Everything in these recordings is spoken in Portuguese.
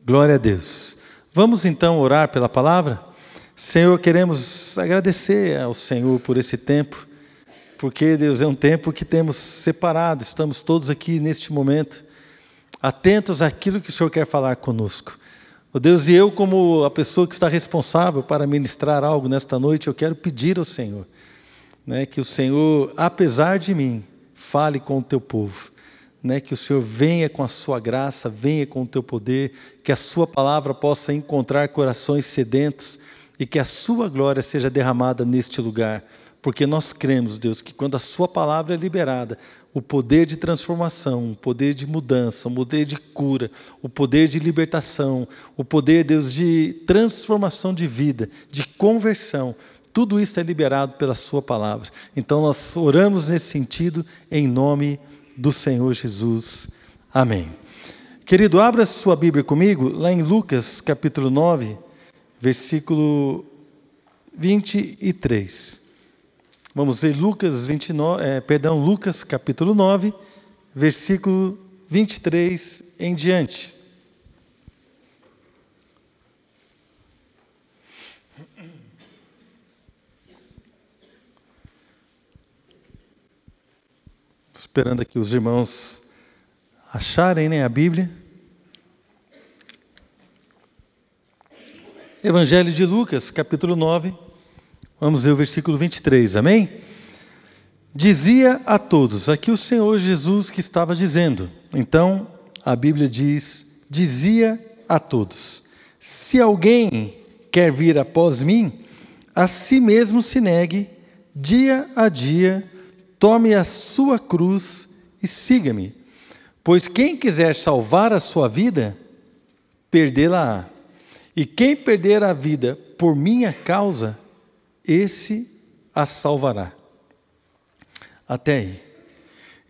Glória a Deus. Vamos então orar pela palavra? Senhor, queremos agradecer ao Senhor por esse tempo, porque, Deus, é um tempo que temos separado, estamos todos aqui neste momento, atentos àquilo que o Senhor quer falar conosco. Oh Deus, e eu, como a pessoa que está responsável para ministrar algo nesta noite, eu quero pedir ao Senhor, que o Senhor, apesar de mim, fale com o teu povo. Que o Senhor venha com a sua graça, venha com o teu poder, que a sua palavra possa encontrar corações sedentos e que a sua glória seja derramada neste lugar. Porque nós cremos, Deus, que quando a sua palavra é liberada, o poder de transformação, o poder de mudança, o poder de cura, o poder de libertação, o poder, Deus, de transformação de vida, de conversão, tudo isso é liberado pela sua palavra. Então nós oramos nesse sentido, em nome do Senhor Jesus. Amém. Querido, abra sua Bíblia comigo, lá em Lucas, capítulo 9, versículo 23. Vamos ler Lucas, Lucas, capítulo 9, versículo 23 em diante. Esperando aqui os irmãos acharem, a Bíblia. Evangelho de Lucas, capítulo 9, vamos ver o versículo 23, amém? Dizia a todos, aqui o Senhor Jesus que estava dizendo. Então, a Bíblia diz, dizia a todos, se alguém quer vir após mim, a si mesmo se negue, dia a dia, tome a sua cruz e siga-me. Pois quem quiser salvar a sua vida, perdê-la-á. E quem perder a vida por minha causa, esse a salvará. Até aí.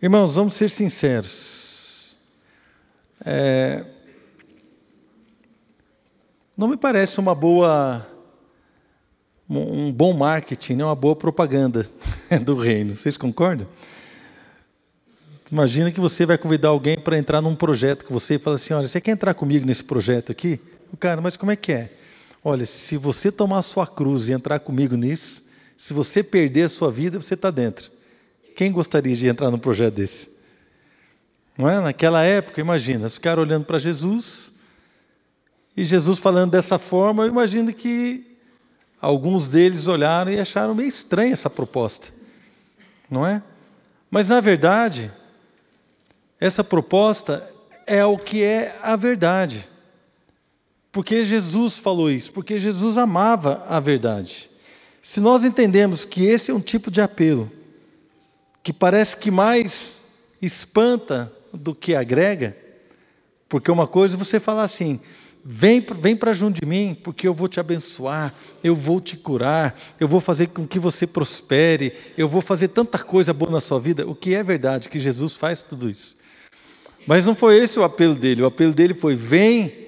Irmãos, vamos ser sinceros. Não me parece um bom marketing, uma boa propaganda do reino. Vocês concordam? Imagina que você vai convidar alguém para entrar num projeto com você e fala assim, olha, você quer entrar comigo nesse projeto aqui? O cara, mas como é que é? Olha, se você tomar a sua cruz e entrar comigo nisso, se você perder a sua vida, você está dentro. Quem gostaria de entrar num projeto desse? Não é? Naquela época, imagina, os caras olhando para Jesus, e Jesus falando dessa forma, eu imagino que alguns deles olharam e acharam meio estranha essa proposta, não é? Mas, na verdade, essa proposta é o que é a verdade. Porque Jesus falou isso, porque Jesus amava a verdade. Se nós entendemos que esse é um tipo de apelo, que parece que mais espanta do que agrega, porque uma coisa é você falar assim, vem para junto de mim, porque eu vou te abençoar, eu vou te curar, eu vou fazer com que você prospere, eu vou fazer tanta coisa boa na sua vida, o que é verdade, que Jesus faz tudo isso. Mas não foi esse o apelo dele foi, vem,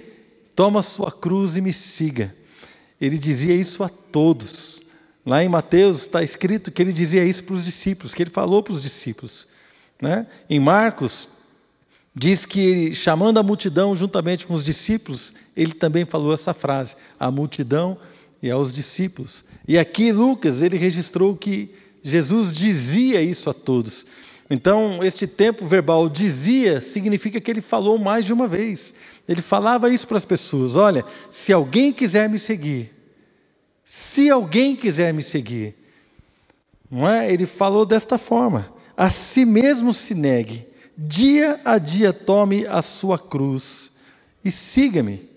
toma a sua cruz e me siga. Ele dizia isso a todos. Lá em Mateus está escrito que ele dizia isso para os discípulos, que ele falou para os discípulos. Em Marcos, diz que ele, chamando a multidão juntamente com os discípulos, ele também falou essa frase, à multidão e aos discípulos. E aqui Lucas, ele registrou que Jesus dizia isso a todos. Então, este tempo verbal dizia, significa que ele falou mais de uma vez. Ele falava isso para as pessoas, olha, se alguém quiser me seguir, não é? Ele falou desta forma, a si mesmo se negue, dia a dia tome a sua cruz e siga-me.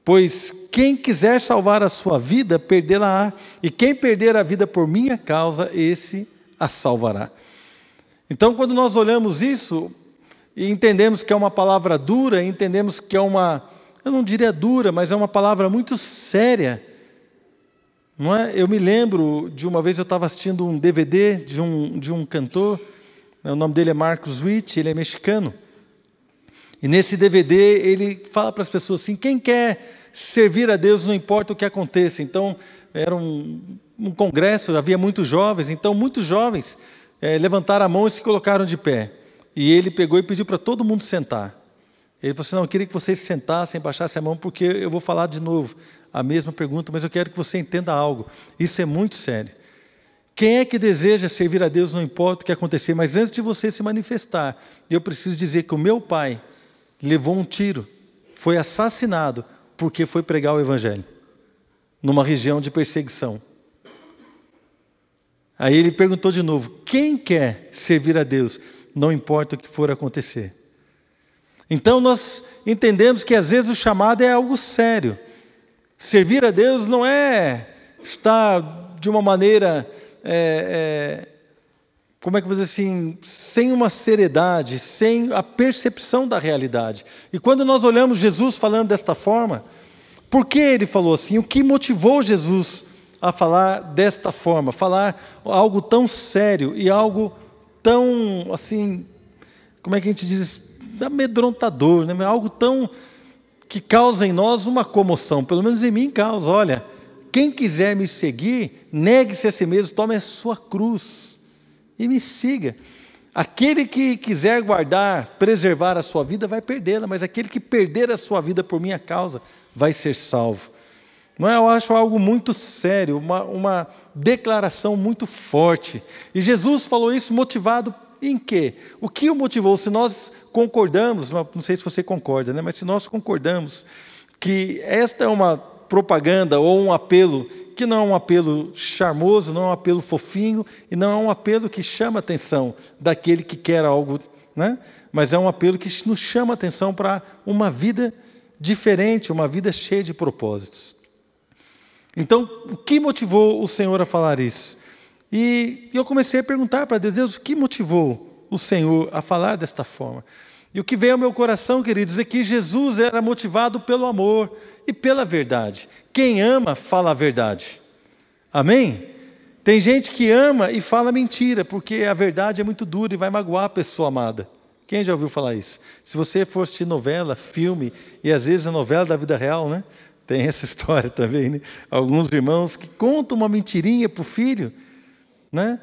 Pois quem quiser salvar a sua vida, perdê-la-á, e quem perder a vida por minha causa, esse a salvará. Então, quando nós olhamos isso, e entendemos que é uma palavra dura, entendemos que é eu não diria dura, mas é uma palavra muito séria, não é? Eu me lembro de uma vez eu estava assistindo um DVD de um cantor, o nome dele é Marcos Witt, ele é mexicano, e nesse DVD ele fala para as pessoas assim, quem quer servir a Deus não importa o que aconteça. Então, era um congresso, havia muitos jovens, então muitos jovens levantaram a mão e se colocaram de pé. E ele pegou e pediu para todo mundo sentar. Ele falou assim, não, eu queria que vocês se sentassem, baixassem a mão, porque eu vou falar de novo a mesma pergunta, mas eu quero que você entenda algo. Isso é muito sério. Quem é que deseja servir a Deus, não importa o que acontecer, mas antes de você se manifestar, eu preciso dizer que o meu pai levou um tiro, foi assassinado, porque foi pregar o Evangelho, numa região de perseguição. Aí ele perguntou de novo, quem quer servir a Deus, não importa o que for acontecer. Então nós entendemos que às vezes o chamado é algo sério. Servir a Deus não é estar de uma maneira, como é que eu vou dizer assim, sem uma seriedade, sem a percepção da realidade. E quando nós olhamos Jesus falando desta forma, por que ele falou assim? O que motivou Jesus a falar desta forma? Falar algo tão sério e algo tão, assim, como é que a gente diz, amedrontador, né? Algo tão que causa em nós uma comoção, pelo menos em mim causa. Olha, quem quiser me seguir, negue-se a si mesmo, tome a sua cruz e me siga. Aquele que quiser guardar, preservar a sua vida, vai perdê-la, mas aquele que perder a sua vida por minha causa, vai ser salvo. Não é? Eu acho algo muito sério, uma declaração muito forte. E Jesus falou isso motivado em quê? O que o motivou? Se nós concordamos, não sei se você concorda, né? Mas se nós concordamos que esta é uma propaganda ou um apelo, que não é um apelo charmoso, não é um apelo fofinho, e não é um apelo que chama a atenção daquele que quer algo, né? Mas é um apelo que nos chama a atenção para uma vida diferente, uma vida cheia de propósitos. Então, o que motivou o Senhor a falar isso? E eu comecei a perguntar para Deus, Deus, o que motivou o Senhor a falar desta forma? E o que veio ao meu coração, queridos, é que Jesus era motivado pelo amor e pela verdade. Quem ama, fala a verdade. Amém? Tem gente que ama e fala mentira, porque a verdade é muito dura e vai magoar a pessoa amada. Quem já ouviu falar isso? Se você for assistir novela, filme, e às vezes a novela da vida real, né? Tem essa história também, né? Alguns irmãos que contam uma mentirinha para o filho, né?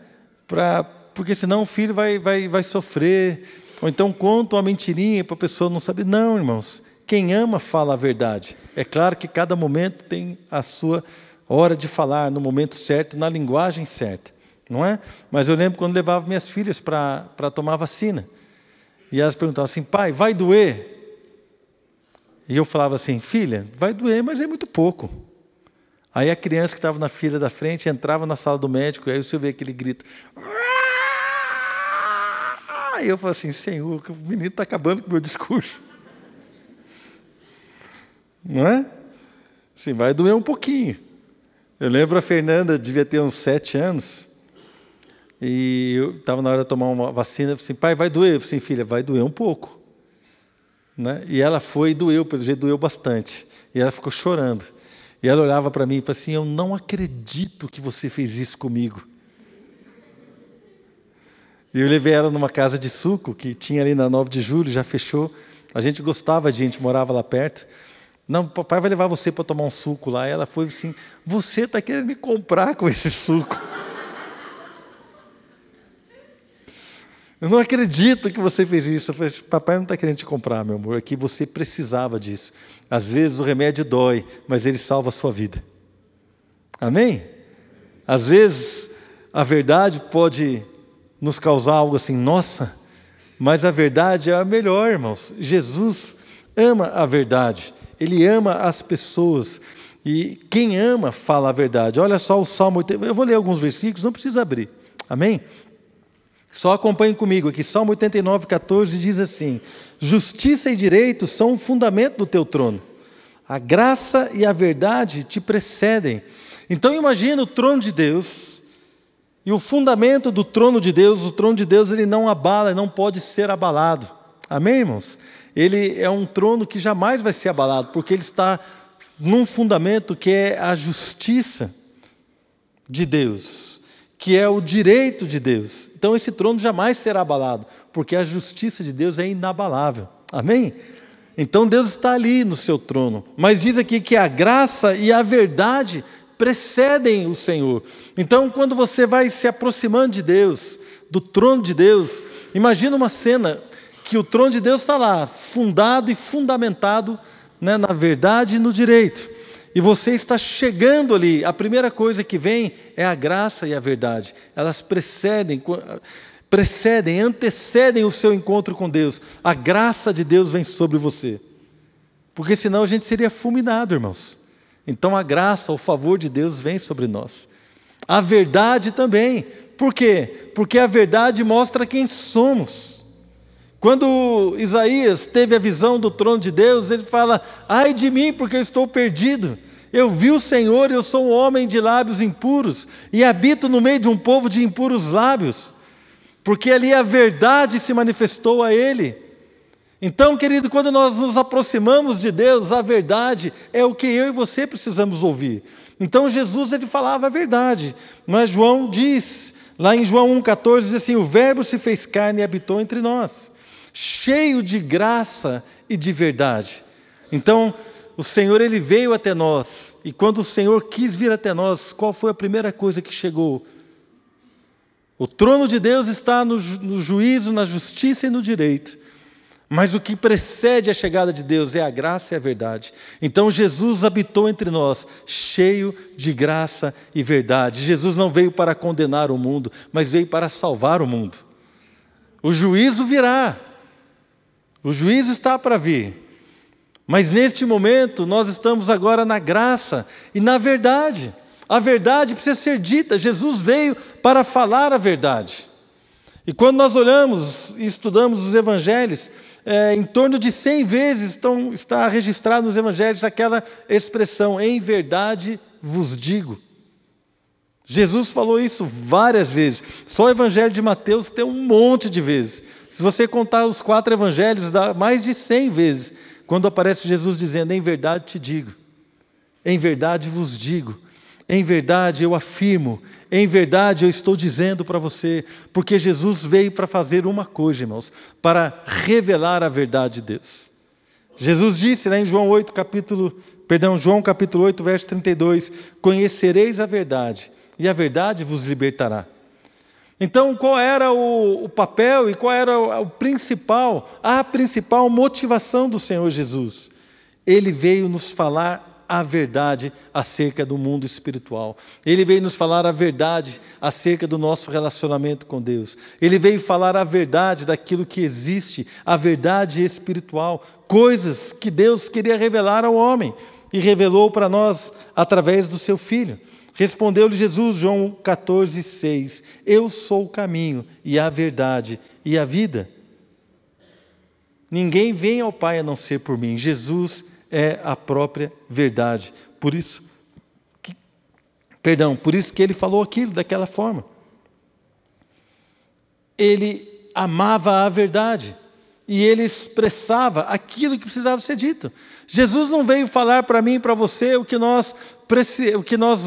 Porque senão o filho vai sofrer, ou então contam uma mentirinha para a pessoa não saber. Não, irmãos, quem ama fala a verdade. É claro que cada momento tem a sua hora de falar, no momento certo, na linguagem certa, não é? Mas eu lembro quando levava minhas filhas para tomar vacina, e elas perguntavam assim, pai, vai doer? E eu falava assim, filha, vai doer, mas é muito pouco. Aí a criança que estava na fila da frente entrava na sala do médico, e aí você vê aquele grito. Aí eu falo assim, Senhor, o menino está acabando com o meu discurso. Não é? Assim, vai doer um pouquinho. Eu lembro a Fernanda, devia ter uns 7 anos, e eu estava na hora de tomar uma vacina, eu falei assim, pai, vai doer? Eu falei assim, filha, vai doer um pouco. Né? E ela foi e doeu, pelo jeito doeu bastante. E ela ficou chorando. E ela olhava para mim e falava assim, eu não acredito que você fez isso comigo. E eu levei ela numa casa de suco, que tinha ali na 9 de julho, já fechou. A gente gostava de gente, morava lá perto. Não, papai vai levar você para tomar um suco lá. E ela foi assim, você está querendo me comprar com esse suco. Eu não acredito que você fez isso. Eu falei, papai não está querendo te comprar, meu amor, é que você precisava disso. Às vezes o remédio dói, mas ele salva a sua vida. Amém? Às vezes a verdade pode nos causar algo assim, nossa, mas a verdade é a melhor, irmãos. Jesus ama a verdade, Ele ama as pessoas, e quem ama fala a verdade. Olha só o Salmo 80, eu vou ler alguns versículos, não precisa abrir, amém? Só acompanhe comigo aqui, Salmo 89, 14 diz assim, justiça e direito são o fundamento do teu trono, a graça e a verdade te precedem. Então imagina o trono de Deus, e o fundamento do trono de Deus, o trono de Deus ele não abala, não pode ser abalado, amém, irmãos? Ele é um trono que jamais vai ser abalado, porque ele está num fundamento que é a justiça de Deus, que é o direito de Deus. Então esse trono jamais será abalado, porque a justiça de Deus é inabalável. Amém? Então Deus está ali no seu trono. Mas diz aqui que a graça e a verdade precedem o Senhor. Então quando você vai se aproximando de Deus, do trono de Deus, imagina uma cena que o trono de Deus está lá, fundado e fundamentado, né, na verdade e no direito. E você está chegando ali, a primeira coisa que vem é a graça e a verdade. Elas antecedem o seu encontro com Deus. A graça de Deus vem sobre você. Porque senão a gente seria fulminado, irmãos. Então a graça, o favor de Deus vem sobre nós. A verdade também. Por quê? Porque a verdade mostra quem somos. Quando Isaías teve a visão do trono de Deus, ele fala: ai de mim, porque eu estou perdido. Eu vi o Senhor, eu sou um homem de lábios impuros, e habito no meio de um povo de impuros lábios, porque ali a verdade se manifestou a ele. Então, querido, quando nós nos aproximamos de Deus, a verdade é o que eu e você precisamos ouvir. Então Jesus, ele falava a verdade. Mas João diz, lá em João 1,14, diz assim: o verbo se fez carne e habitou entre nós, cheio de graça e de verdade. Então, o Senhor, ele veio até nós, e quando o Senhor quis vir até nós, qual foi a primeira coisa que chegou? O trono de Deus está no juízo, na justiça e no direito. Mas o que precede a chegada de Deus é a graça e a verdade. Então Jesus habitou entre nós, cheio de graça e verdade. Jesus não veio para condenar o mundo, mas veio para salvar o mundo. O juízo virá, o juízo está para vir. Mas neste momento nós estamos agora na graça e na verdade. A verdade precisa ser dita. Jesus veio para falar a verdade. E quando nós olhamos e estudamos os evangelhos, em torno de 100 vezes está registrado nos evangelhos aquela expressão: em verdade vos digo. Jesus falou isso várias vezes. Só o evangelho de Mateus tem um monte de vezes. Se você contar os 4 evangelhos, dá mais de 100 vezes, quando aparece Jesus dizendo: em verdade te digo, em verdade vos digo, em verdade eu afirmo, em verdade eu estou dizendo para você, porque Jesus veio para fazer uma coisa, irmãos, para revelar a verdade de Deus. Jesus disse lá em João capítulo 8, verso 32, conhecereis a verdade, e a verdade vos libertará. Então, qual era o papel e qual era a principal motivação do Senhor Jesus? Ele veio nos falar a verdade acerca do mundo espiritual. Ele veio nos falar a verdade acerca do nosso relacionamento com Deus. Ele veio falar a verdade daquilo que existe, a verdade espiritual, coisas que Deus queria revelar ao homem e revelou para nós através do seu Filho. Respondeu-lhe Jesus, João 14,6, eu sou o caminho e a verdade e a vida. Ninguém vem ao Pai a não ser por mim. Jesus é a própria verdade. Por isso que ele falou aquilo daquela forma. Ele amava a verdade e ele expressava aquilo que precisava ser dito. Jesus não veio falar para mim e para você o que nós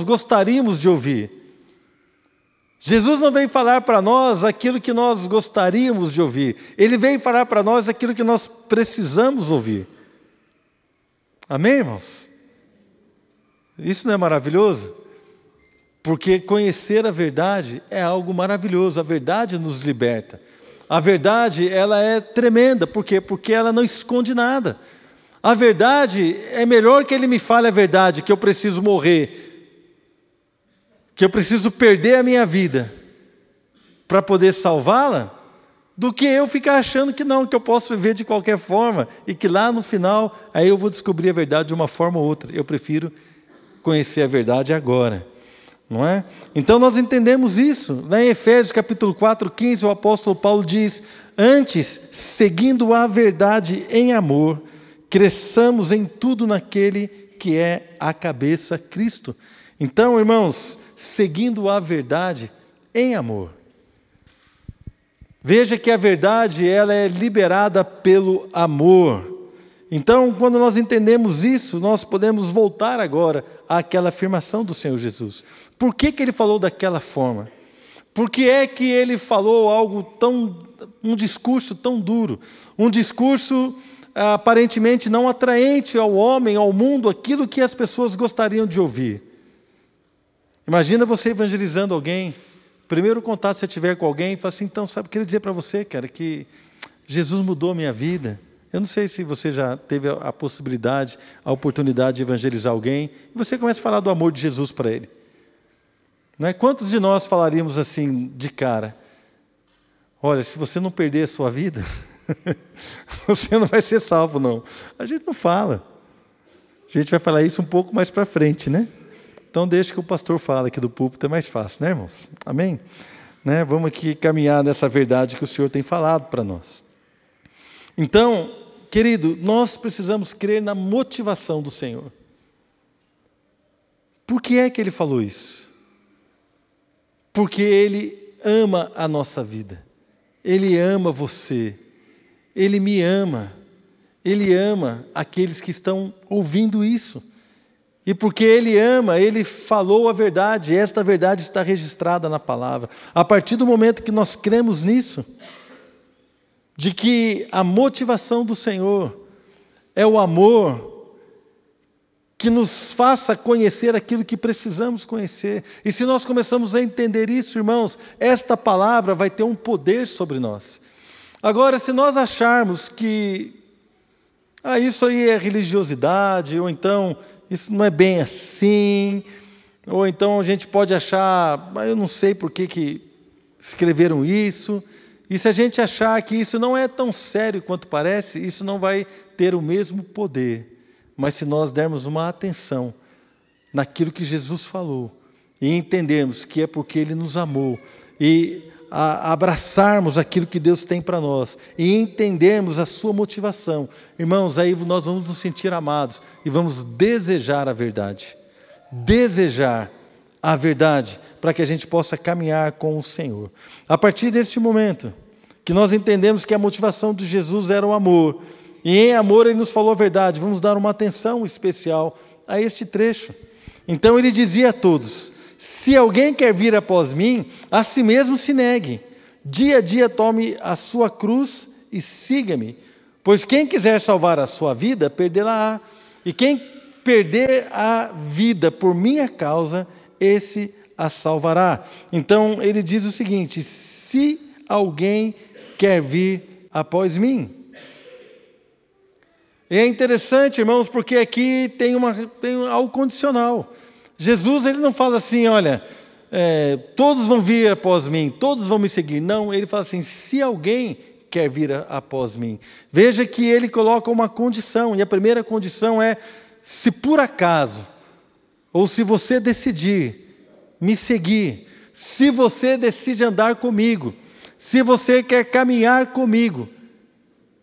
gostaríamos de ouvir. Jesus não veio falar para nós aquilo que nós gostaríamos de ouvir. Ele veio falar para nós aquilo que nós precisamos ouvir. Amém, irmãos? Isso não é maravilhoso? Porque conhecer a verdade é algo maravilhoso. A verdade nos liberta. A verdade, ela é tremenda. Por quê? Porque ela não esconde nada. A verdade, é melhor que ele me fale a verdade, que eu preciso morrer, que eu preciso perder a minha vida para poder salvá-la, do que eu ficar achando que não, que eu posso viver de qualquer forma e que lá no final, aí eu vou descobrir a verdade de uma forma ou outra. Eu prefiro conhecer a verdade agora, não é? Então nós entendemos isso. Lá em Efésios capítulo 4, 15, o apóstolo Paulo diz: antes, seguindo a verdade em amor, cresçamos em tudo naquele que é a cabeça, Cristo. Então, irmãos, seguindo a verdade em amor. Veja que a verdade, ela é liberada pelo amor. Então, quando nós entendemos isso, nós podemos voltar agora àquela afirmação do Senhor Jesus. Por que ele falou daquela forma? Por que é que ele falou um discurso tão duro? Um discurso aparentemente não atraente ao homem, ao mundo, aquilo que as pessoas gostariam de ouvir. Imagina você evangelizando alguém, primeiro contato que você tiver com alguém, fala assim: então, sabe, queria dizer para você, cara, que Jesus mudou a minha vida. Eu não sei se você já teve a possibilidade, a oportunidade de evangelizar alguém, e você começa a falar do amor de Jesus para ele. Não é? Quantos de nós falaríamos assim de cara? Olha, se você não perder a sua vida, você não vai ser salvo, não. A gente não fala. A gente vai falar isso um pouco mais para frente, né? Então deixa que o pastor fale aqui do púlpito, é mais fácil, né, irmãos? Amém? Né? Vamos aqui caminhar nessa verdade que o Senhor tem falado para nós. Então, querido, nós precisamos crer na motivação do Senhor. Por que é que Ele falou isso? Porque Ele ama a nossa vida. Ele ama você. Ele me ama. Ele ama aqueles que estão ouvindo isso. E porque Ele ama, Ele falou a verdade. Esta verdade está registrada na palavra. A partir do momento que nós cremos nisso, de que a motivação do Senhor é o amor que nos faça conhecer aquilo que precisamos conhecer. E se nós começamos a entender isso, irmãos, esta palavra vai ter um poder sobre nós. Agora, se nós acharmos que isso aí é religiosidade, ou então isso não é bem assim, ou então a gente pode achar, eu não sei por que escreveram isso. E se a gente achar que isso não é tão sério quanto parece, isso não vai ter o mesmo poder. Mas se nós dermos uma atenção naquilo que Jesus falou, e entendermos que é porque Ele nos amou, e abraçarmos aquilo que Deus tem para nós, e entendermos a sua motivação, irmãos, aí nós vamos nos sentir amados, e vamos desejar a verdade. Desejar a verdade, para que a gente possa caminhar com o Senhor. A partir deste momento, que nós entendemos que a motivação de Jesus era o amor, e em amor Ele nos falou a verdade, vamos dar uma atenção especial a este trecho. Então Ele dizia a todos: se alguém quer vir após mim, a si mesmo se negue, dia a dia tome a sua cruz e siga-me, pois quem quiser salvar a sua vida, perdê-la-á, e quem perder a vida por minha causa, esse a salvará. Então ele diz o seguinte: se alguém quer vir após mim. E é interessante, irmãos, porque aqui tem algo condicional. Jesus, Ele não fala assim, olha, todos vão vir após mim, todos vão me seguir. Não, Ele fala assim, se alguém quer vir após mim. Veja que Ele coloca uma condição, e a primeira condição é, se por acaso, ou se você decidir me seguir, se você decide andar comigo, se você quer caminhar comigo,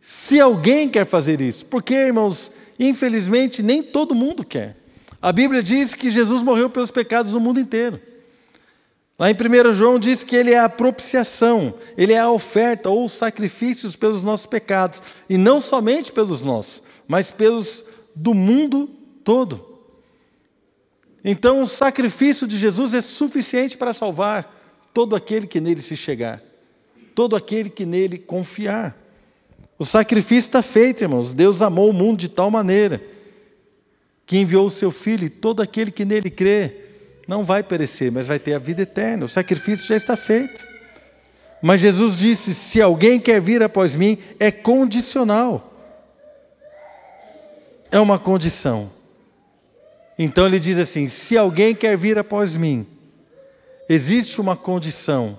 se alguém quer fazer isso, porque, irmãos, infelizmente nem todo mundo quer. A Bíblia diz que Jesus morreu pelos pecados do mundo inteiro. Lá em 1 João diz que Ele é a propiciação, Ele é a oferta ou os sacrifícios pelos nossos pecados, e não somente pelos nossos, mas pelos do mundo todo. Então o sacrifício de Jesus é suficiente para salvar todo aquele que nele se chegar, todo aquele que nele confiar. O sacrifício está feito, irmãos. Deus amou o mundo de tal maneira que enviou o seu Filho, e todo aquele que nele crê não vai perecer, mas vai ter a vida eterna. O sacrifício já está feito. Mas Jesus disse, se alguém quer vir após mim, é condicional. É uma condição. Então ele diz assim, se alguém quer vir após mim, existe uma condição.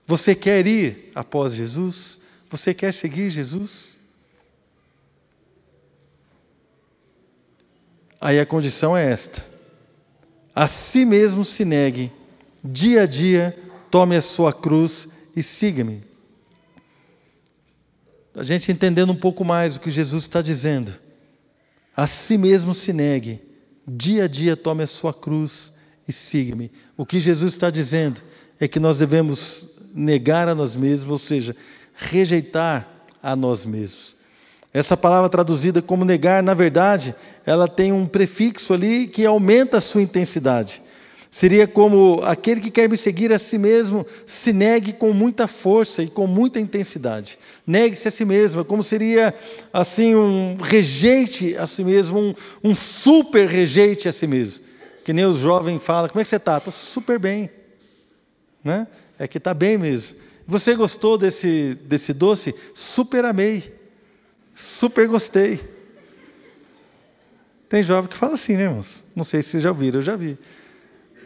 Você quer ir após Jesus? Você quer seguir Jesus? Aí a condição é esta: a si mesmo se negue, dia a dia tome a sua cruz e siga-me. A gente entendendo um pouco mais o que Jesus está dizendo, a si mesmo se negue, dia a dia tome a sua cruz e siga-me. O que Jesus está dizendo é que nós devemos negar a nós mesmos, ou seja, rejeitar a nós mesmos. Essa palavra traduzida como negar, na verdade, ela tem um prefixo ali que aumenta a sua intensidade. Seria como aquele que quer me seguir a si mesmo, se negue com muita força e com muita intensidade. Negue-se a si mesmo, como seria assim um rejeite a si mesmo, um super rejeite a si mesmo. Que nem os jovens falam, como é que você está? Estou super bem. Né? É que está bem mesmo. Você gostou desse doce? Super amei. Super gostei. Tem jovem que fala assim, né, irmãos? Não sei se vocês já ouviram, eu já vi.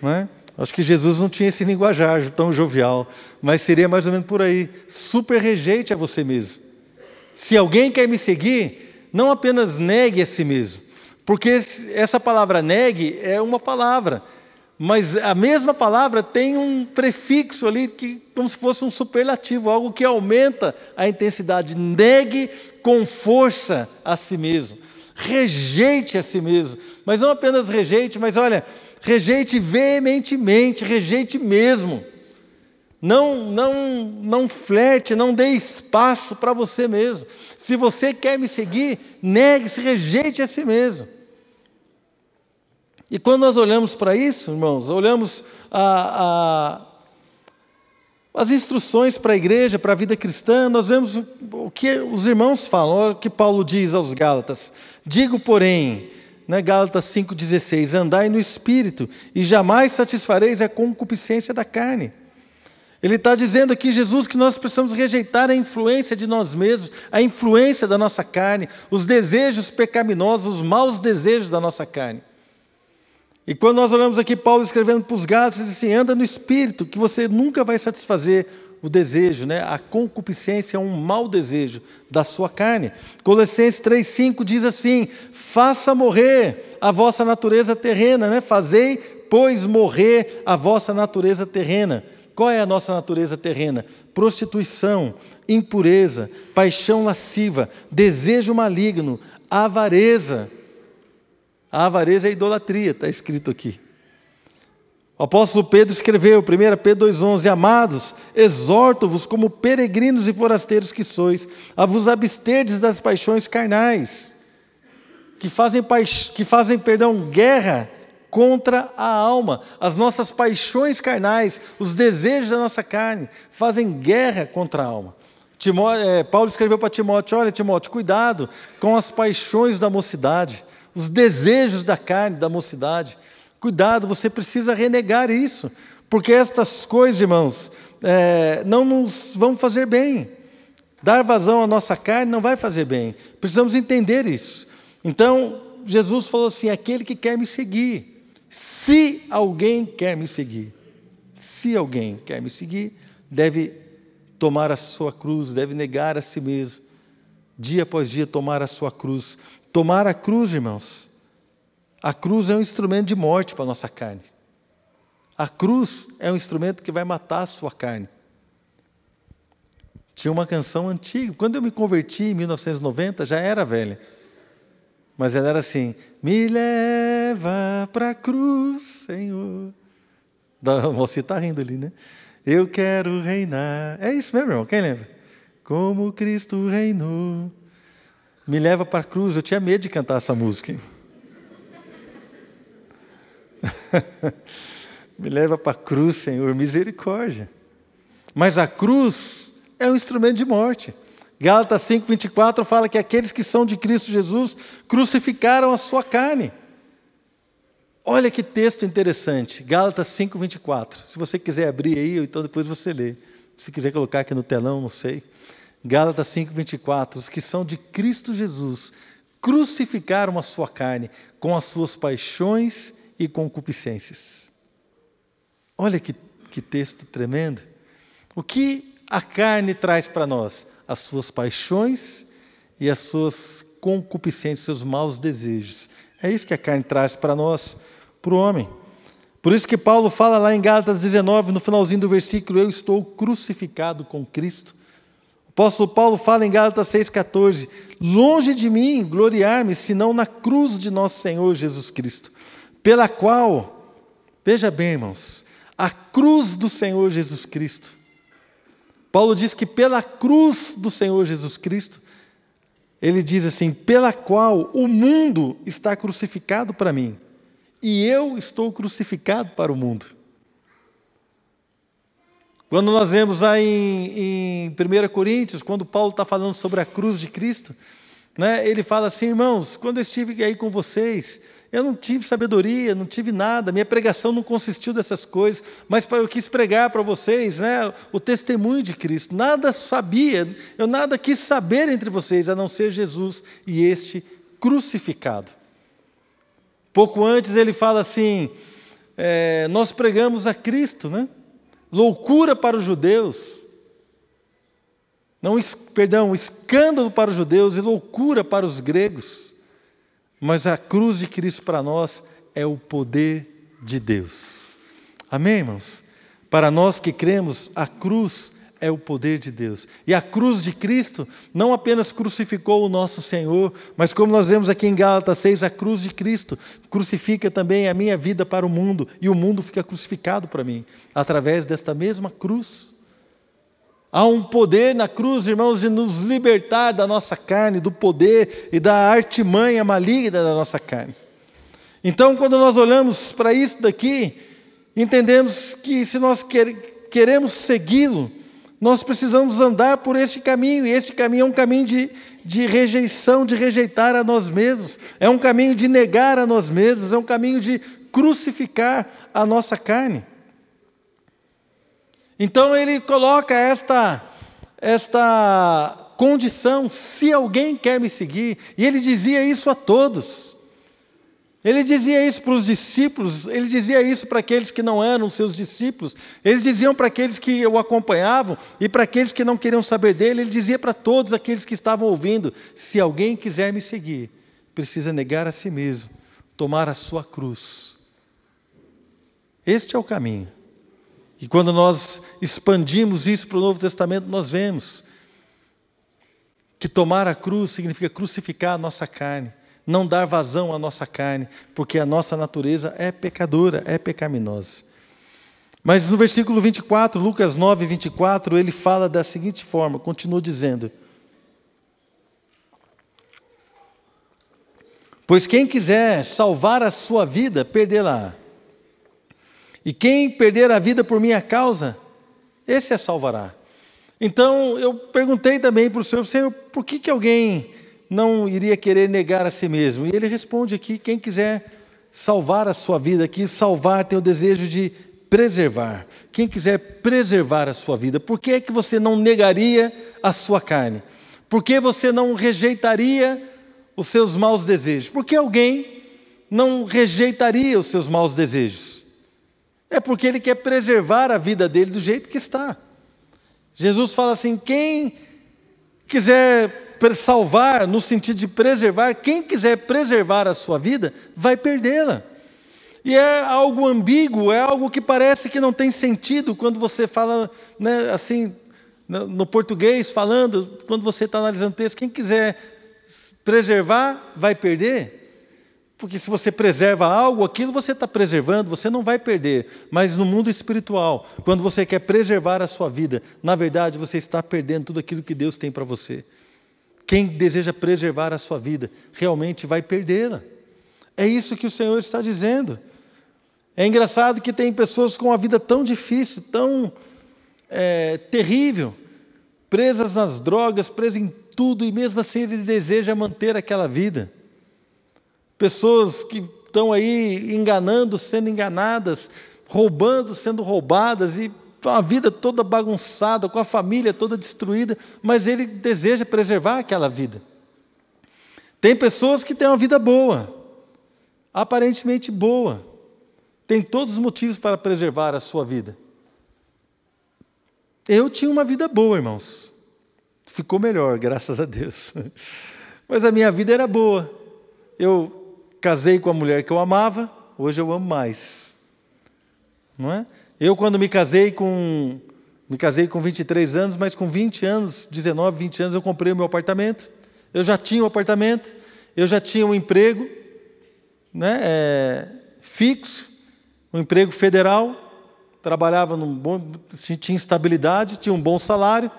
Não é? Acho que Jesus não tinha esse linguajar tão jovial, mas seria mais ou menos por aí. Super rejeite a você mesmo. Se alguém quer me seguir, não apenas negue a si mesmo. Porque essa palavra negue é uma palavra, mas a mesma palavra tem um prefixo ali, que, como se fosse um superlativo, algo que aumenta a intensidade. Negue com força a si mesmo. Rejeite a si mesmo. Mas não apenas rejeite, mas olha, rejeite veementemente, rejeite mesmo. Não flerte, não dê espaço para você mesmo. Se você quer me seguir, negue-se, rejeite a si mesmo. E quando nós olhamos para isso, irmãos, olhamos as instruções para a igreja, para a vida cristã, nós vemos o que os irmãos falam, olha o que Paulo diz aos Gálatas. Digo, porém, Gálatas 5,16, andai no Espírito, e jamais satisfareis a concupiscência da carne. Ele está dizendo aqui, Jesus, que nós precisamos rejeitar a influência de nós mesmos, a influência da nossa carne, os desejos pecaminosos, os maus desejos da nossa carne. E quando nós olhamos aqui Paulo escrevendo para os Gálatas, ele diz assim, anda no Espírito, que você nunca vai satisfazer o desejo, A concupiscência é um mau desejo da sua carne. Colossenses 3,5 diz assim, faça morrer a vossa natureza terrena, Fazei, pois, morrer a vossa natureza terrena. Qual é a nossa natureza terrena? Prostituição, impureza, paixão lasciva, desejo maligno, avareza. A avareza é idolatria, está escrito aqui. O apóstolo Pedro escreveu, 1 Pedro 2,11, amados, exorto-vos como peregrinos e forasteiros que sois, a vos absterdes das paixões carnais, que fazem guerra contra a alma. As nossas paixões carnais, os desejos da nossa carne, fazem guerra contra a alma. Paulo escreveu para Timóteo, olha Timóteo, cuidado com as paixões da mocidade, os desejos da carne, da mocidade. Cuidado, você precisa renegar isso, porque estas coisas, irmãos, não nos vão fazer bem. Dar vazão à nossa carne não vai fazer bem. Precisamos entender isso. Então, Jesus falou assim, aquele que quer me seguir, se alguém quer me seguir, deve tomar a sua cruz, deve negar a si mesmo, dia após dia tomar a sua cruz. Tomar a cruz, irmãos, a cruz é um instrumento de morte para a nossa carne. A cruz é um instrumento que vai matar a sua carne. Tinha uma canção antiga, quando eu me converti em 1990, já era velha, mas ela era assim, me leva para a cruz, Senhor. Você está rindo ali, Eu quero reinar. É isso mesmo, irmão, quem lembra? Como Cristo reinou. Me leva para a cruz, eu tinha medo de cantar essa música. Me leva para a cruz, Senhor, misericórdia. Mas a cruz é um instrumento de morte. Gálatas 5,24 fala que aqueles que são de Cristo Jesus crucificaram a sua carne. Olha que texto interessante, Gálatas 5,24. Se você quiser abrir aí, ou então depois você lê. Se quiser colocar aqui no telão, não sei. Gálatas 5,24, os que são de Cristo Jesus crucificaram a sua carne com as suas paixões e concupiscências. Olha que texto tremendo. O que a carne traz para nós? As suas paixões e as suas concupiscências, seus maus desejos. É isso que a carne traz para nós, para o homem. Por isso que Paulo fala lá em Gálatas 19, no finalzinho do versículo, eu estou crucificado com Cristo. O apóstolo Paulo fala em Gálatas 6,14, longe de mim gloriar-me, senão na cruz de nosso Senhor Jesus Cristo, pela qual, veja bem, irmãos, a cruz do Senhor Jesus Cristo. Paulo diz que pela cruz do Senhor Jesus Cristo, ele diz assim, pela qual o mundo está crucificado para mim, e eu estou crucificado para o mundo. Quando nós vemos lá em 1 Coríntios, quando Paulo está falando sobre a cruz de Cristo, né? Ele fala assim: irmãos, quando eu estive aí com vocês, eu não tive sabedoria, não tive nada, minha pregação não consistiu dessas coisas, mas eu quis pregar para vocês, né, o testemunho de Cristo. Nada sabia, eu nada quis saber entre vocês, a não ser Jesus e este crucificado. Pouco antes ele fala assim, nós pregamos a Cristo, né? Loucura para os judeus, escândalo para os judeus e loucura para os gregos. Mas a cruz de Cristo para nós é o poder de Deus. Amém, irmãos? Para nós que cremos, a cruz é o poder de Deus. E a cruz de Cristo não apenas crucificou o nosso Senhor, mas como nós vemos aqui em Gálatas 6, a cruz de Cristo crucifica também a minha vida para o mundo, e o mundo fica crucificado para mim, através desta mesma cruz. Há um poder na cruz, irmãos, de nos libertar da nossa carne, do poder e da artimanha maligna da nossa carne. Então, quando nós olhamos para isso daqui, entendemos que se nós queremos segui-lo, nós precisamos andar por este caminho, e este caminho é um caminho de rejeição, de rejeitar a nós mesmos, é um caminho de negar a nós mesmos, é um caminho de crucificar a nossa carne. Então ele coloca esta condição: se alguém quer me seguir, e ele dizia isso a todos. Ele dizia isso para os discípulos, ele dizia isso para aqueles que não eram seus discípulos, eles diziam para aqueles que o acompanhavam e para aqueles que não queriam saber dele, ele dizia para todos aqueles que estavam ouvindo: se alguém quiser me seguir, precisa negar a si mesmo, tomar a sua cruz. Este é o caminho. E quando nós expandimos isso para o Novo Testamento, nós vemos que tomar a cruz significa crucificar a nossa carne, não dar vazão à nossa carne, porque a nossa natureza é pecadora, é pecaminosa. Mas no versículo 24, Lucas 9, 24, ele fala da seguinte forma, continua dizendo: pois quem quiser salvar a sua vida, perdê-la. E quem perder a vida por minha causa, esse a salvará. Então, eu perguntei também para o Senhor, por que alguém não iria querer negar a si mesmo? E ele responde aqui: quem quiser salvar a sua vida, aqui salvar tem o desejo de preservar. Quem quiser preservar a sua vida, por que é que você não negaria a sua carne? Por que você não rejeitaria os seus maus desejos? Por que alguém não rejeitaria os seus maus desejos? É porque ele quer preservar a vida dele do jeito que está. Jesus fala assim: quem quiser salvar, no sentido de preservar, quem quiser preservar a sua vida, vai perdê-la. E é algo ambíguo, é algo que parece que não tem sentido quando você fala, né, assim, no português, falando, quando você está analisando o texto, quem quiser preservar, vai perder. Porque se você preserva algo, aquilo você está preservando, você não vai perder. Mas no mundo espiritual, quando você quer preservar a sua vida, na verdade você está perdendo tudo aquilo que Deus tem para você. Quem deseja preservar a sua vida, realmente vai perdê-la. É isso que o Senhor está dizendo. É engraçado que tem pessoas com uma vida tão difícil, tão terrível, presas nas drogas, presas em tudo, e mesmo assim ele deseja manter aquela vida. Pessoas que estão aí enganando, sendo enganadas, roubando, sendo roubadas, e a vida toda bagunçada, com a família toda destruída, mas ele deseja preservar aquela vida. Tem pessoas que têm uma vida boa, aparentemente boa, tem todos os motivos para preservar a sua vida. Eu tinha uma vida boa, irmãos, ficou melhor, graças a Deus, mas a minha vida era boa. Eu casei com a mulher que eu amava, hoje eu amo mais. Não é? Eu, quando me casei com 23 anos, mas com 20 anos, 19, 20 anos, eu comprei o meu apartamento. Eu já tinha um apartamento, eu já tinha um emprego, né, fixo, um emprego federal, trabalhava tinha estabilidade, tinha um bom salário.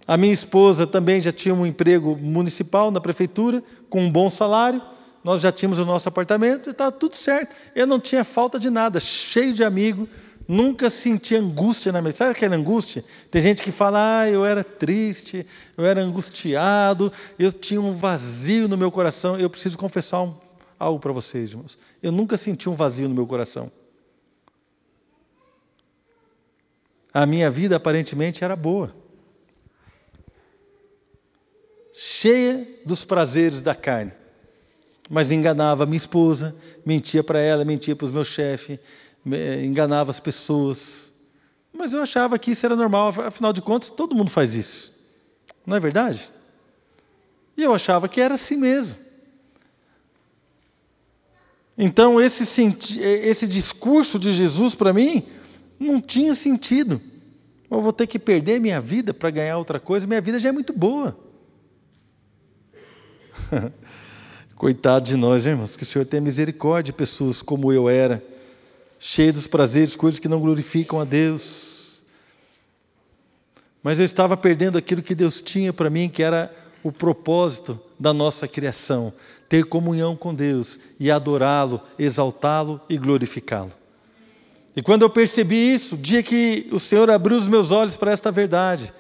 A minha esposa também já tinha um emprego municipal na prefeitura, com um bom salário. Nós já tínhamos o nosso apartamento e estava tudo certo. Eu não tinha falta de nada, cheio de amigo, Nunca senti angústia na minha vida. Sabe aquela angústia? Tem gente que fala, eu era triste, eu era angustiado, eu tinha um vazio no meu coração. Eu preciso confessar algo para vocês, irmãos. Eu nunca senti um vazio no meu coração. A minha vida aparentemente era boa, cheia dos prazeres da carne, mas enganava a minha esposa, mentia para ela, mentia para os meus chefes, enganava as pessoas, mas eu achava que isso era normal, afinal de contas todo mundo faz isso, não é verdade? E eu achava que era assim mesmo. Então esse discurso de Jesus para mim não tinha sentido. Eu vou ter que perder minha vida para ganhar outra coisa, minha vida já é muito boa. Coitado de nós, irmãos, que o Senhor tenha misericórdia de pessoas como eu era, cheio dos prazeres, coisas que não glorificam a Deus. Mas eu estava perdendo aquilo que Deus tinha para mim, que era o propósito da nossa criação, ter comunhão com Deus e adorá-lo, exaltá-lo e glorificá-lo. E quando eu percebi isso, o dia que o Senhor abriu os meus olhos para esta verdade,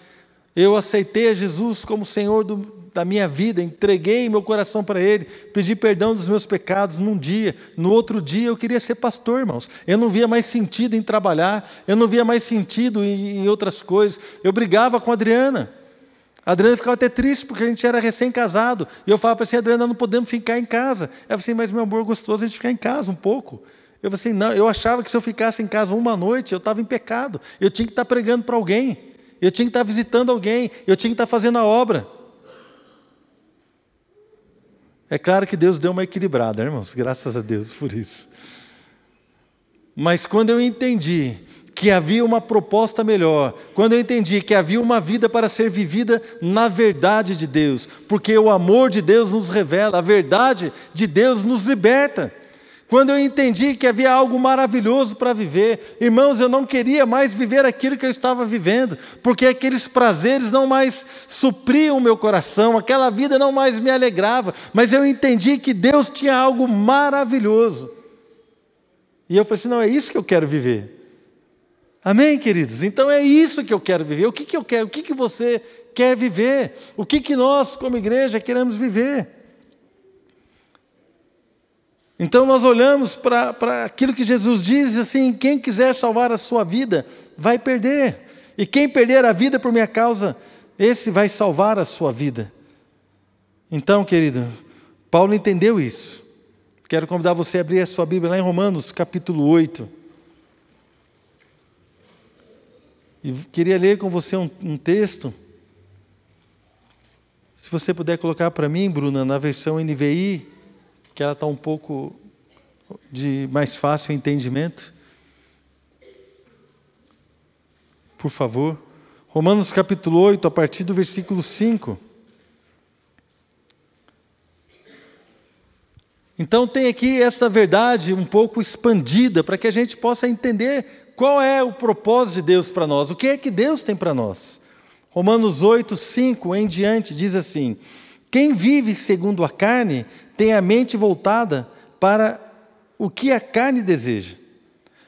eu aceitei a Jesus como Senhor da minha vida, entreguei meu coração para Ele, pedi perdão dos meus pecados num dia, no outro dia eu queria ser pastor, irmãos. Eu não via mais sentido em trabalhar, eu não via mais sentido em outras coisas. Eu brigava com a Adriana. A Adriana ficava até triste, porque a gente era recém-casado. E eu falava para assim, Adriana, não podemos ficar em casa. Ela falou assim, mas meu amor, gostoso a gente ficar em casa um pouco. Eu falei assim, não, eu achava que se eu ficasse em casa uma noite, eu estava em pecado. Eu tinha que estar pregando para alguém. Eu tinha que estar visitando alguém. Eu tinha que estar fazendo a obra. É claro que Deus deu uma equilibrada, irmãos. Graças a Deus por isso. Mas quando eu entendi que havia uma proposta melhor, quando eu entendi que havia uma vida para ser vivida na verdade de Deus, porque o amor de Deus nos revela, a verdade de Deus nos liberta. Quando eu entendi que havia algo maravilhoso para viver, irmãos, eu não queria mais viver aquilo que eu estava vivendo, porque aqueles prazeres não mais supriam o meu coração, aquela vida não mais me alegrava, mas eu entendi que Deus tinha algo maravilhoso. E eu falei assim, não, é isso que eu quero viver. Amém, queridos? Então é isso que eu quero viver. O que eu quero? O que você quer viver? O que nós, como igreja, queremos viver? Então nós olhamos para aquilo que Jesus diz assim, quem quiser salvar a sua vida, vai perder. E quem perder a vida por minha causa, esse vai salvar a sua vida. Então, querido, Paulo entendeu isso. Quero convidar você a abrir a sua Bíblia lá em Romanos, capítulo 8. E queria ler com você um texto. Se você puder colocar para mim, Bruna, na versão NVI, que ela está um pouco de mais fácil entendimento. Por favor. Romanos capítulo 8, a partir do versículo 5. Então tem aqui essa verdade um pouco expandida, para que a gente possa entender qual é o propósito de Deus para nós, o que é que Deus tem para nós. Romanos 8, 5 em diante diz assim, quem vive segundo a carne tem a mente voltada para o que a carne deseja.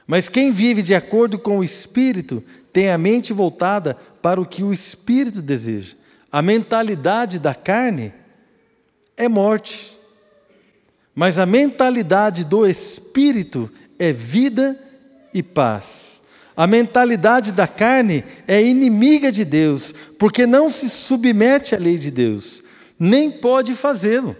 Mas quem vive de acordo com o Espírito tem a mente voltada para o que o Espírito deseja. A mentalidade da carne é morte, mas a mentalidade do Espírito é vida e paz. A mentalidade da carne é inimiga de Deus, porque não se submete à lei de Deus, nem pode fazê-lo.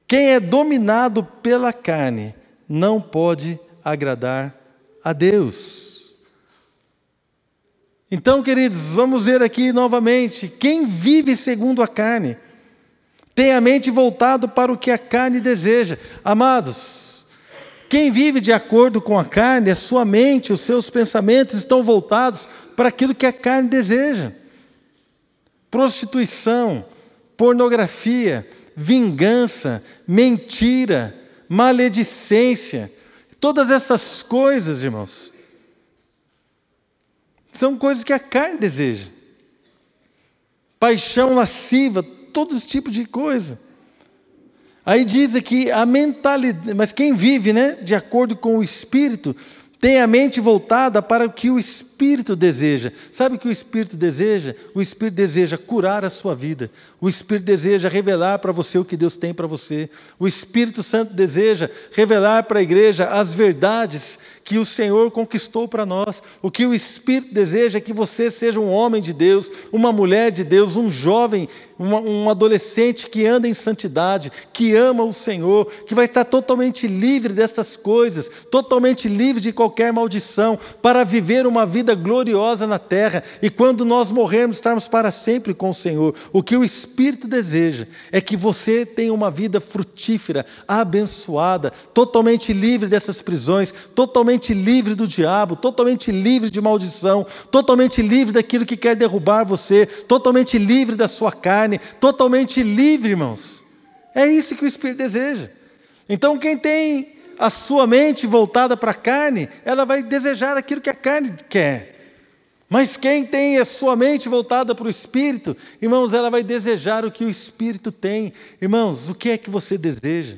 Quem é dominado pela carne não pode agradar a Deus. Então, queridos, vamos ver aqui novamente. Quem vive segundo a carne tem a mente voltada para o que a carne deseja. Amados, quem vive de acordo com a carne, a sua mente, os seus pensamentos estão voltados para aquilo que a carne deseja. Prostituição, pornografia, vingança, mentira, maledicência, todas essas coisas, irmãos, são coisas que a carne deseja. Paixão lasciva, todo esse tipo de coisa. Aí diz aqui a mentalidade, mas quem vive, de acordo com o Espírito, Tenha a mente voltada para o que o Espírito deseja. Sabe o que o Espírito deseja? O Espírito deseja curar a sua vida. O Espírito deseja revelar para você o que Deus tem para você. O Espírito Santo deseja revelar para a igreja as verdades que o Senhor conquistou para nós. O que o Espírito deseja é que você seja um homem de Deus, uma mulher de Deus, um jovem, um adolescente que anda em santidade, que ama o Senhor, que vai estar totalmente livre dessas coisas, totalmente livre de qualquer maldição, para viver uma vida gloriosa na terra, e quando nós morrermos, estarmos para sempre com o Senhor. O que o Espírito deseja é que você tenha uma vida frutífera, abençoada, totalmente livre dessas prisões, totalmente livre do diabo, totalmente livre de maldição, totalmente livre daquilo que quer derrubar você, totalmente livre da sua carne, totalmente livre, irmãos. É isso que o Espírito deseja. Então, quem tem a sua mente voltada para a carne, ela vai desejar aquilo que a carne quer. Mas quem tem a sua mente voltada para o Espírito, irmãos, ela vai desejar o que o Espírito tem. Irmãos, o que é que você deseja?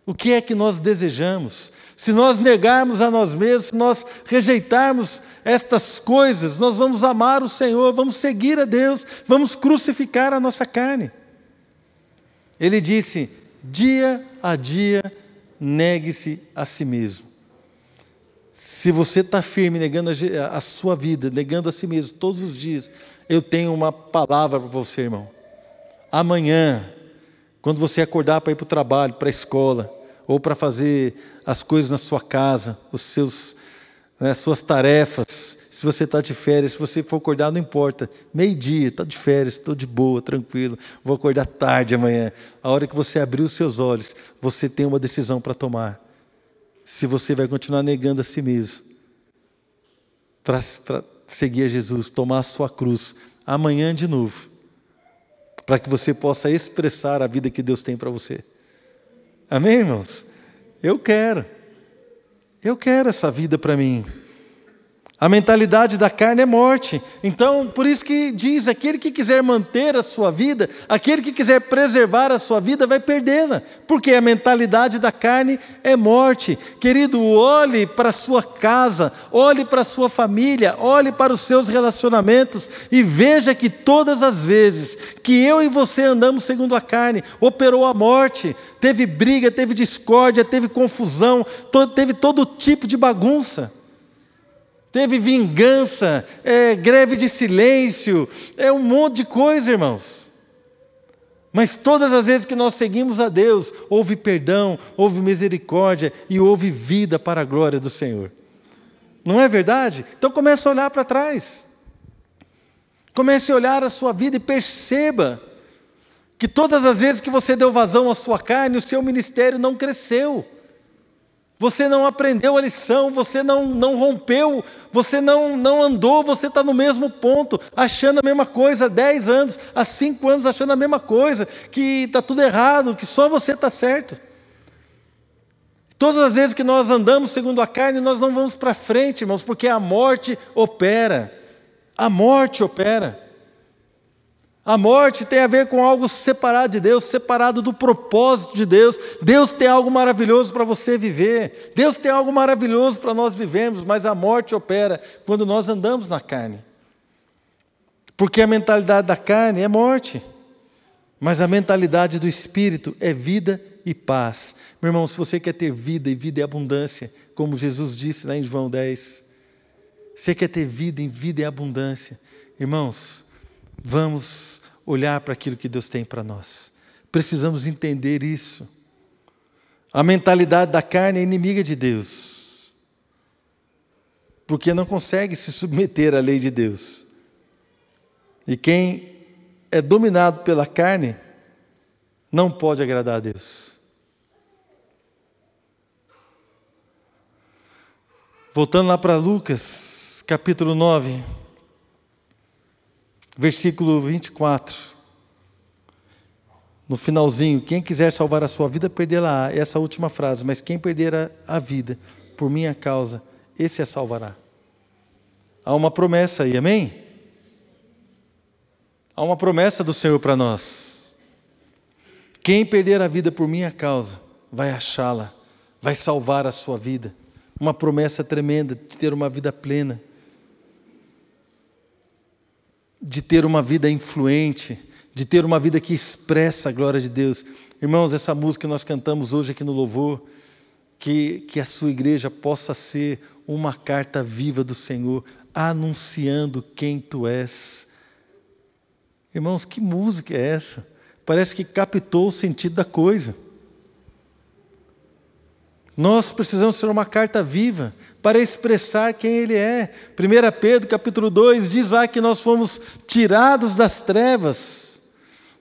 O que é que nós desejamos? Se nós negarmos a nós mesmos, se nós rejeitarmos estas coisas, nós vamos amar o Senhor, vamos seguir a Deus, vamos crucificar a nossa carne. Ele disse: dia a dia, negue-se a si mesmo. Se você está firme, negando a sua vida, negando a si mesmo todos os dias, eu tenho uma palavra para você, irmão. Amanhã, quando você acordar para ir para o trabalho, para a escola, ou para fazer as coisas na sua casa, as suas tarefas, se você está de férias, se você for acordar, não importa, meio-dia, está de férias, estou de boa, tranquilo, vou acordar tarde amanhã. A hora que você abrir os seus olhos, você tem uma decisão para tomar. Se você vai continuar negando a si mesmo, para seguir a Jesus, tomar a sua cruz, amanhã de novo, para que você possa expressar a vida que Deus tem para você. Amém, irmãos? Eu quero essa vida para mim. A mentalidade da carne é morte. Então, por isso que diz, aquele que quiser manter a sua vida, aquele que quiser preservar a sua vida, vai perdê-la. Porque a mentalidade da carne é morte. Querido, olhe para a sua casa, olhe para a sua família, olhe para os seus relacionamentos e veja que todas as vezes que eu e você andamos segundo a carne, operou a morte. Teve briga, teve discórdia, teve confusão, teve todo tipo de bagunça. Teve vingança, greve de silêncio, um monte de coisa, irmãos. Mas todas as vezes que nós seguimos a Deus, houve perdão, houve misericórdia e houve vida para a glória do Senhor. Não é verdade? Então comece a olhar para trás. Comece a olhar a sua vida e perceba que todas as vezes que você deu vazão à sua carne, o seu ministério não cresceu. Você não aprendeu a lição, você não rompeu, você não andou, você está no mesmo ponto, achando a mesma coisa há 10 anos, há 5 anos achando a mesma coisa, que está tudo errado, que só você está certo. Todas as vezes que nós andamos segundo a carne, nós não vamos para frente, irmãos, porque a morte opera. A morte opera. A morte tem a ver com algo separado de Deus, separado do propósito de Deus. Deus tem algo maravilhoso para você viver. Deus tem algo maravilhoso para nós vivermos, mas a morte opera quando nós andamos na carne. Porque a mentalidade da carne é morte, mas a mentalidade do Espírito é vida e paz. Meu irmão, se você quer ter vida e vida e abundância, como Jesus disse lá em João 10, você quer ter vida em vida e abundância, irmãos, vamos olhar para aquilo que Deus tem para nós. Precisamos entender isso. A mentalidade da carne é inimiga de Deus, porque não consegue se submeter à lei de Deus. E quem é dominado pela carne não pode agradar a Deus. Voltando lá para Lucas, capítulo 9, versículo 24, no finalzinho: quem quiser salvar a sua vida, perdê-la-á. Essa última frase: mas quem perder a vida por minha causa, esse a salvará. Há uma promessa aí, amém? Há uma promessa do Senhor para nós. Quem perder a vida por minha causa, vai achá-la, vai salvar a sua vida. uma promessa tremenda de ter uma vida plena, de ter uma vida influente, de ter uma vida que expressa a glória de Deus. Irmãos, essa música que nós cantamos hoje aqui no louvor, que a sua igreja possa ser uma carta viva do Senhor, anunciando quem tu és. Irmãos, que música é essa? Parece que captou o sentido da coisa. Nós precisamos ser uma carta viva para expressar quem Ele é. 1 Pedro capítulo 2 diz lá que nós fomos tirados das trevas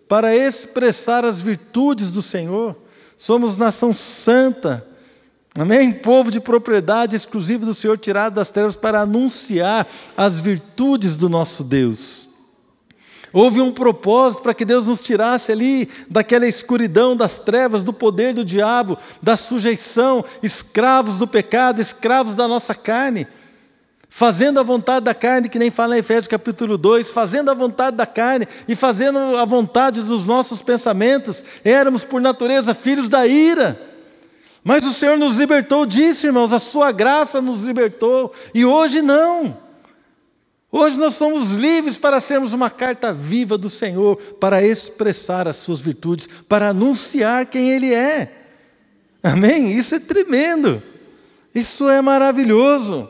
para expressar as virtudes do Senhor. Somos nação santa, amém? Povo de propriedade exclusiva do Senhor, tirado das trevas para anunciar as virtudes do nosso Deus. Houve um propósito para que Deus nos tirasse ali daquela escuridão, das trevas, do poder do diabo, da sujeição, escravos do pecado, escravos da nossa carne, fazendo a vontade da carne, que nem fala em Efésios capítulo 2, fazendo a vontade da carne e fazendo a vontade dos nossos pensamentos. Éramos por natureza filhos da ira, mas o Senhor nos libertou disso, irmãos, a sua graça nos libertou, e hoje não. Hoje nós somos livres para sermos uma carta viva do Senhor, para expressar as suas virtudes, para anunciar quem Ele é. Amém? Isso é tremendo. Isso é maravilhoso.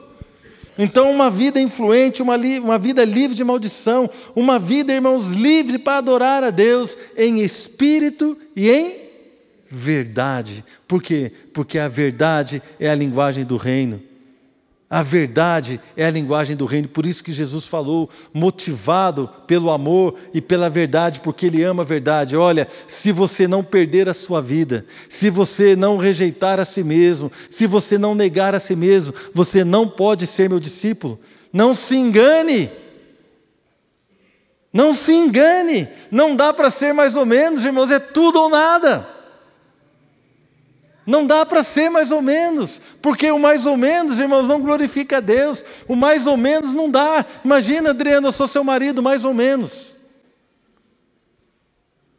Então, uma vida influente, uma vida livre de maldição, uma vida, irmãos, livre para adorar a Deus em espírito e em verdade. Por quê? Porque a verdade é a linguagem do reino. A verdade é a linguagem do reino, por isso que Jesus falou, motivado pelo amor e pela verdade, porque Ele ama a verdade. Olha, se você não perder a sua vida, se você não rejeitar a si mesmo, se você não negar a si mesmo, você não pode ser meu discípulo. Não se engane. Não se engane. Não dá para ser mais ou menos, irmãos, é tudo ou nada. Não dá para ser mais ou menos, porque o mais ou menos, irmãos, não glorifica a Deus. O mais ou menos não dá. Imagina, Adriano, eu sou seu marido, mais ou menos.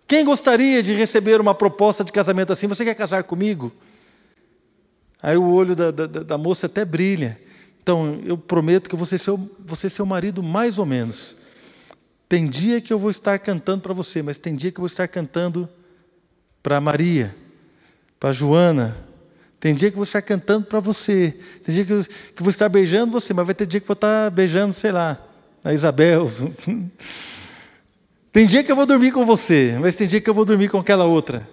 Quem gostaria de receber uma proposta de casamento assim? Você quer casar comigo? Aí o olho da moça até brilha. Então, eu prometo que eu vou ser seu marido mais ou menos. Tem dia que eu vou estar cantando para você, mas tem dia que eu vou estar cantando para Maria, para Joana. Tem dia que eu vou estar cantando para você. Tem dia que eu vou estar beijando você, mas vai ter dia que eu vou estar beijando, sei lá, a Isabel. Tem dia que eu vou dormir com você, mas tem dia que eu vou dormir com aquela outra.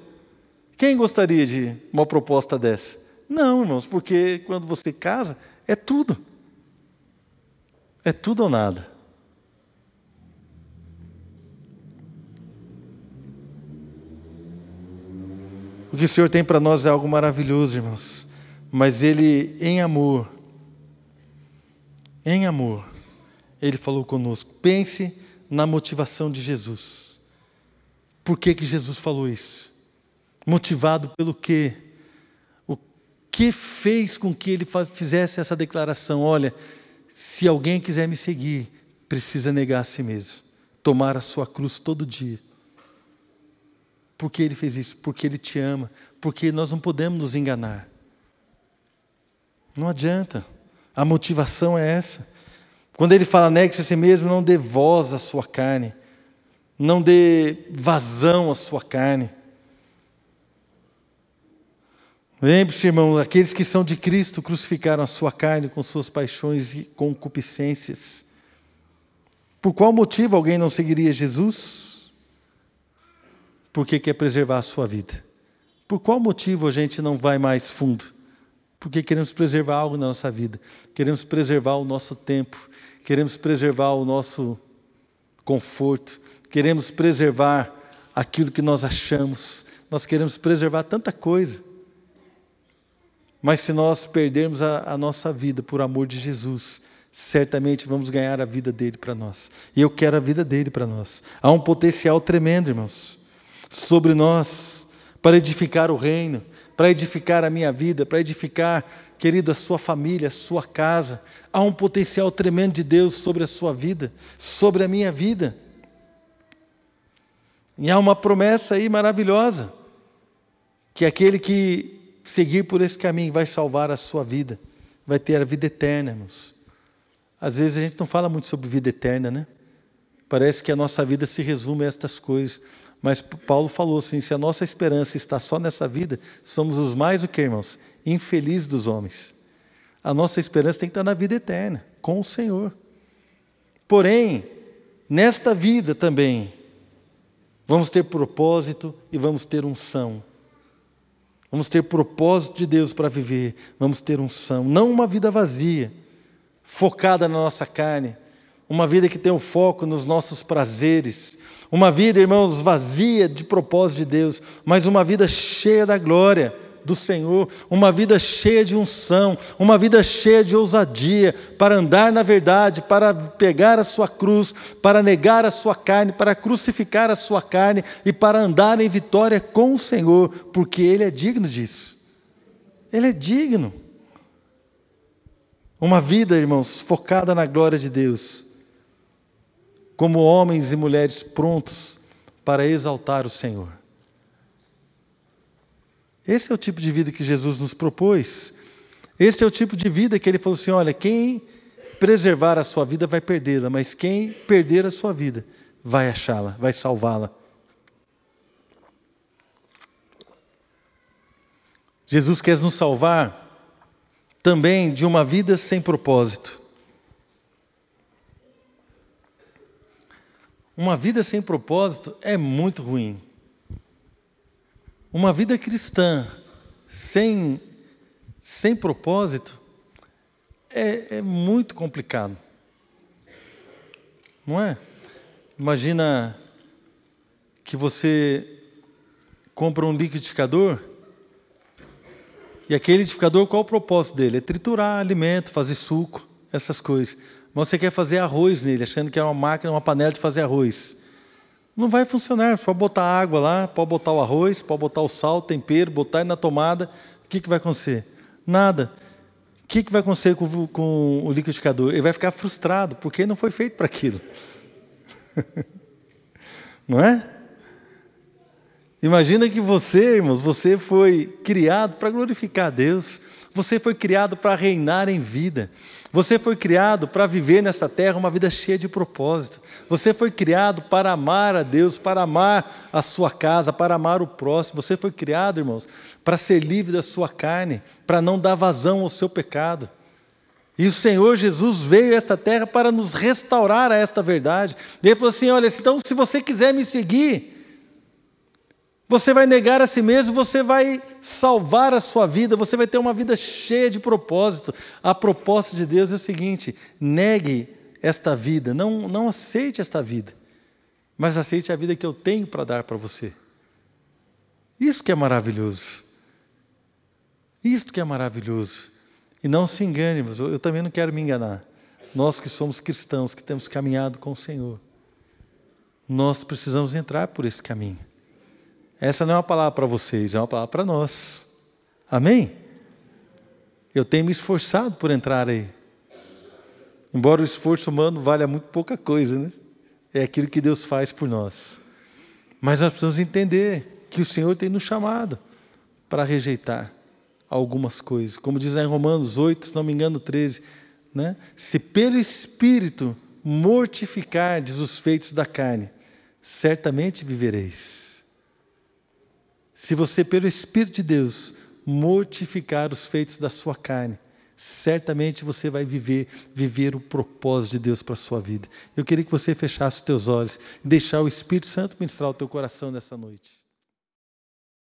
Quem gostaria de uma proposta dessa? Não, irmãos, porque quando você casa, é tudo. É tudo ou nada. O que o Senhor tem para nós é algo maravilhoso, irmãos. Mas Ele, em amor, Ele falou conosco. Pense na motivação de Jesus. Por que Jesus falou isso? Motivado pelo quê? O que fez com que Ele fizesse essa declaração? Olha, se alguém quiser me seguir, precisa negar a si mesmo. Tomar a sua cruz todo dia. Por que Ele fez isso? Porque Ele te ama. Porque nós não podemos nos enganar. Não adianta. A motivação é essa. Quando Ele fala, negue-se a si mesmo, não dê voz à sua carne. Não dê vazão à sua carne. Lembre-se, irmão, aqueles que são de Cristo crucificaram a sua carne com suas paixões e concupiscências. Por qual motivo alguém não seguiria Jesus? Porque quer preservar a sua vida. Por qual motivo a gente não vai mais fundo? Porque queremos preservar algo na nossa vida. Queremos preservar o nosso tempo. Queremos preservar o nosso conforto. Queremos preservar aquilo que nós achamos. Nós queremos preservar tanta coisa. Mas se nós perdermos a nossa vida por amor de Jesus, certamente vamos ganhar a vida dele para nós. E eu quero a vida dele para nós. Há um potencial tremendo, irmãos, sobre nós, para edificar o reino, para edificar a minha vida, para edificar, querida, a sua família, a sua casa. Há um potencial tremendo de Deus sobre a sua vida, sobre a minha vida. E há uma promessa aí maravilhosa, que aquele que seguir por esse caminho vai salvar a sua vida, vai ter a vida eterna, irmãos. Às vezes a gente não fala muito sobre vida eterna, né? Parece que a nossa vida se resume a estas coisas. Mas Paulo falou assim, se a nossa esperança está só nessa vida, somos os mais o que, irmãos? Infelizes dos homens. A nossa esperança tem que estar na vida eterna, com o Senhor. Porém, nesta vida também, vamos ter propósito e vamos ter unção. Vamos ter propósito de Deus para viver, vamos ter unção. Não uma vida vazia, focada na nossa carne, uma vida que tem o foco nos nossos prazeres, uma vida, irmãos, vazia de propósito de Deus, mas uma vida cheia da glória do Senhor, uma vida cheia de unção, uma vida cheia de ousadia, para andar na verdade, para pegar a sua cruz, para negar a sua carne, para crucificar a sua carne e para andar em vitória com o Senhor, porque Ele é digno disso. Ele é digno. Uma vida, irmãos, focada na glória de Deus, como homens e mulheres prontos para exaltar o Senhor. Esse é o tipo de vida que Jesus nos propôs. Esse é o tipo de vida que Ele falou assim, olha, quem preservar a sua vida vai perdê-la, mas quem perder a sua vida vai achá-la, vai salvá-la. Jesus quer nos salvar também de uma vida sem propósito. Uma vida sem propósito é muito ruim. Uma vida cristã sem propósito é muito complicado. Não é? Imagina que você compra um liquidificador e aquele liquidificador, qual o propósito dele? É triturar alimento, fazer suco, essas coisas. Mas você quer fazer arroz nele, achando que é uma máquina, uma panela de fazer arroz. Não vai funcionar, pode botar água lá, pode botar o arroz, pode botar o sal, o tempero, botar ele na tomada, o que vai acontecer? Nada. O que vai acontecer com o liquidificador? Ele vai ficar frustrado, porque não foi feito para aquilo. Não é? Imagina que você, irmãos, você foi criado para glorificar a Deus, você foi criado para reinar em vida, você foi criado para viver nessa terra uma vida cheia de propósito, você foi criado para amar a Deus, para amar a sua casa, para amar o próximo, você foi criado, irmãos, para ser livre da sua carne, para não dar vazão ao seu pecado. E o Senhor Jesus veio a esta terra para nos restaurar a esta verdade. Ele falou assim, olha, então se você quiser me seguir, você vai negar a si mesmo, você vai salvar a sua vida, você vai ter uma vida cheia de propósito. A proposta de Deus é o seguinte, negue esta vida, não aceite esta vida, mas aceite a vida que eu tenho para dar para você. Isso que é maravilhoso. Isso que é maravilhoso. E não se engane, mas eu também não quero me enganar. Nós que somos cristãos, que temos caminhado com o Senhor, nós precisamos entrar por esse caminho. Essa não é uma palavra para vocês, é uma palavra para nós. Amém? Eu tenho me esforçado por entrar aí. Embora o esforço humano valha muito pouca coisa, né? É aquilo que Deus faz por nós. Mas nós precisamos entender que o Senhor tem nos chamado para rejeitar algumas coisas. Como diz em Romanos 8, se não me engano 13, né? Se pelo Espírito mortificardes os feitos da carne, certamente vivereis. Se você, pelo Espírito de Deus, mortificar os feitos da sua carne, certamente você vai viver o propósito de Deus para a sua vida. Eu queria que você fechasse os teus olhos e deixar o Espírito Santo ministrar o teu coração nessa noite.